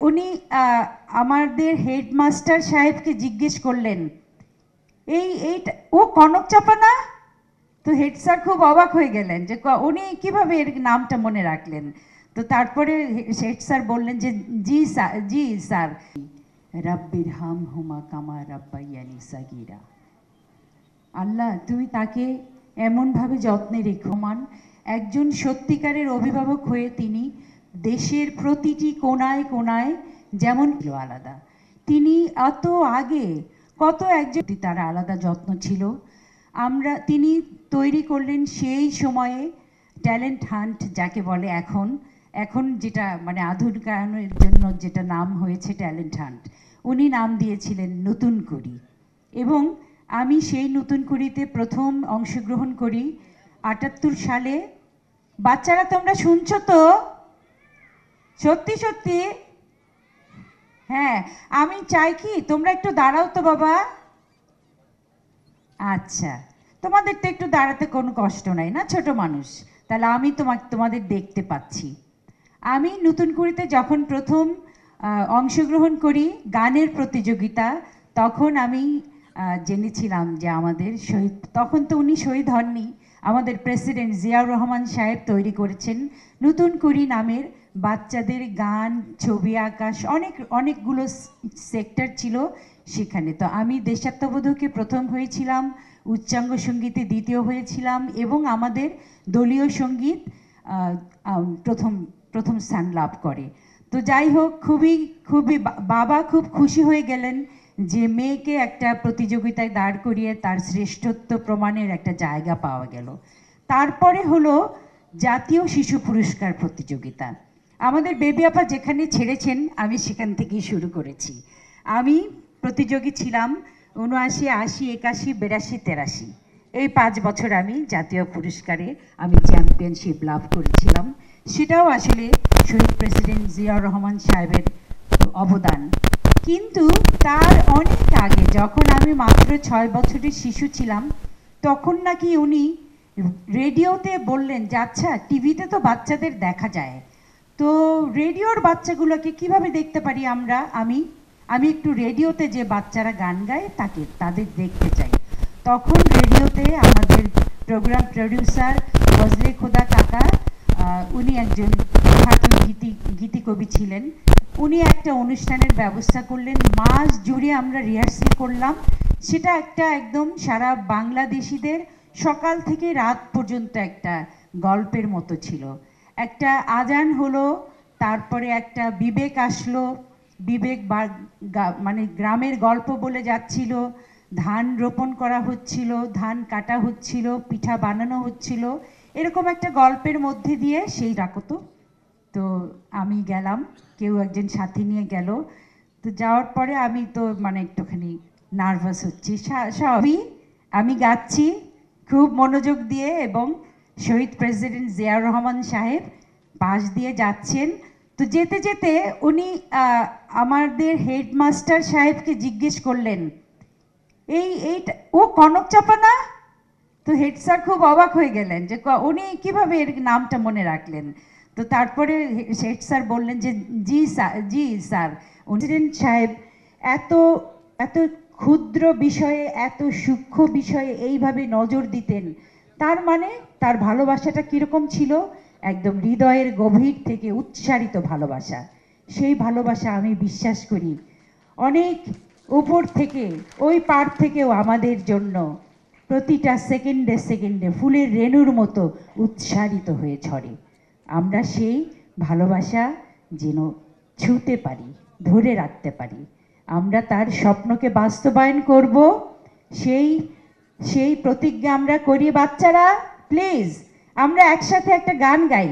উনি আমাদের হেডমাস্টার সাহেবকে জিজ্ঞেস করলেন, এইটা ও কনক চাপা না? তো হেড স্যার খুব অবাক হয়ে গেলেন যে উনি কিভাবে এর নামটা মনে রাখলেন। তো তারপরে হেড স্যার বললেন যে জি স্যার, রাব্বির হাম হুমা কামা রাব্বাইয়ানি সাগীরা। আল্লাহ তুমি তাকে এমনভাবে যত্নে রেখো। একজন সত্যিকারের অভিভাবক হয়ে তিনি দেশের প্রতিটি কোনায় কোনায় যেমন আলাদা, তিনি এত আগে কত একজন তার আলাদা যত্ন ছিল। তিনি তৈরি করলেন সেই সময়ে ট্যালেন্ট হান্ট, যাকে বলে এখন যেটা মানে আধুনিকায়নের জন্য যেটা নাম হয়েছে ট্যালেন্ট হান্ট, উনি নাম দিয়েছিলেন নতুন কুড়ি। এবং আমি সেই নতুন কুড়িতে প্রথম অংশগ্রহণ করি ৭৮ সালে। বাচ্চারা তোমরা শুনছো তো? সত্যি সত্যি? হ্যাঁ, আমি চাই কি তোমরা একটু দাঁড়াও তো বাবা। আচ্ছা, তোমাদের তো একটু দাঁড়াতে কোনো কষ্ট নাই না, ছোট মানুষ, তাহলে আমি তোমাদের দেখতে পাচ্ছি। আমি নতুন কুড়িতে যখন প্রথম অংশগ্রহণ করি গানের প্রতিযোগিতা, তখন আমি জেনেছিলাম যে আমাদের শহীদ, তখন তো উনি শহীদ হননি, আমাদের প্রেসিডেন্ট জিয়াউর রহমান সাহেব তৈরি করেছেন নতুন কুড়ি নামের বাচ্চাদের গান, ছবি আঁকা, অনেকগুলো সেক্টর ছিল সেখানে। তো আমি দেশাত্মবোধকে প্রথম হয়েছিলাম, উচ্চাঙ্গ সঙ্গীতে দ্বিতীয় হয়েছিলাম, এবং আমাদের দলীয় সঙ্গীত প্রথম স্থান লাভ করে। তো যাই হোক, খুবই বাবা খুব খুশি হয়ে গেলেন যে মেয়েকে একটা প্রতিযোগিতায় দাঁড় করিয়ে তার শ্রেষ্ঠত্ব প্রমাণের একটা জায়গা পাওয়া গেল। তারপরে হলো জাতীয় শিশু পুরস্কার প্রতিযোগিতা। আমাদের বেবি আপা যেখানে ছেড়েছেন আমি সেখান থেকেই শুরু করেছি। আমি প্রতিযোগী ছিলাম ৭৯, ৮০, ৮১, ৮২, ৮৩। এই 5 বছর আমি জাতীয় পুরস্কারে আমি চ্যাম্পিয়নশিপ লাভ করেছিলাম। সেটাও আসলে শহীদ প্রেসিডেন্ট জিয়াউর রহমান সাহেবের অবদান। কিন্তু তার অনেক আগে, যখন আমি মাত্র 6 বছরের শিশু ছিলাম, তখন নাকি উনি রেডিওতে বললেন যে আচ্ছা, টিভিতে তো বাচ্চাদের দেখা যায়, তো রেডিওর বাচ্চাগুলোকে কিভাবে দেখতে পারি আমি একটু রেডিওতে যে বাচ্চারা গান গায় তাদের দেখতে চাই। তখন রেডিওতে আমাদের প্রোগ্রাম প্রডিউসার ফজলে খোদা কাকা, উনি একজন খ্যাত গীতিকবি ছিলেন, উনি একটা অনুষ্ঠানের ব্যবস্থা করলেন। মাস জুড়ে আমরা রিহার্সেল করলাম। সেটা একদম সারা বাংলাদেশিদের সকাল থেকে রাত পর্যন্ত একটা গল্পের মতো ছিল। একটা আজান হলো, তারপরে একটা বিবেক আসলো, বিবেক মানে গ্রামের গল্প বলে যাচ্ছিল, ধান রোপণ করা হচ্ছিল, ধান কাটা হচ্ছিল, পিঠা বানানো হচ্ছিল, এরকম একটা গল্পের মধ্যে দিয়ে সেই ডাকতো। তো আমি গেলাম, কেউ একজন সাথী নিয়ে গেল। তো যাওয়ার পরে আমি তো মানে একটুখানি নার্ভাস হচ্ছি, সবই আমি গাচ্ছি খুব মনোযোগ দিয়ে, এবং শহীদ প্রেসিডেন্ট জিয়াউর রহমান সাহেব পাশ দিয়ে যাচ্ছেন। তো যেতে যেতে উনি আমাদের হেডমাস্টার সাহেবকে জিজ্ঞেস করলেন, এইটা ও কনক চাপা না? তো হেড স্যার খুব অবাক হয়ে গেলেন যে উনি কিভাবে এর নামটা মনে রাখলেন। তো তারপরে হেড স্যার বললেন যে জি স্যার, প্রেসিডেন্ট সাহেব এত এত ক্ষুদ্র বিষয়ে, এত সূক্ষ্ম বিষয়ে এইভাবে নজর দিতেন, তার মানে তার ভালোবাসাটা কীরকম ছিল, একদম হৃদয়ের গভীর থেকে উচ্চারিত ভালোবাসা। সেই ভালোবাসা আমি বিশ্বাস করি অনেক উপর থেকে, ওই পার থেকেও আমাদের জন্য প্রতিটা সেকেন্ডে সেকেন্ডে ফুলের রেণুর মতো উৎসারিত হয়ে ঝরে। আমরা সেই ভালোবাসা যেন ছুঁতে পারি, ধরে রাখতে পারি, আমরা তার স্বপ্নকে বাস্তবায়ন করব, সেই প্রতিজ্ঞা আমরা করি। বাচ্চারা প্লিজ আমরা একসাথে একটা গান গাই।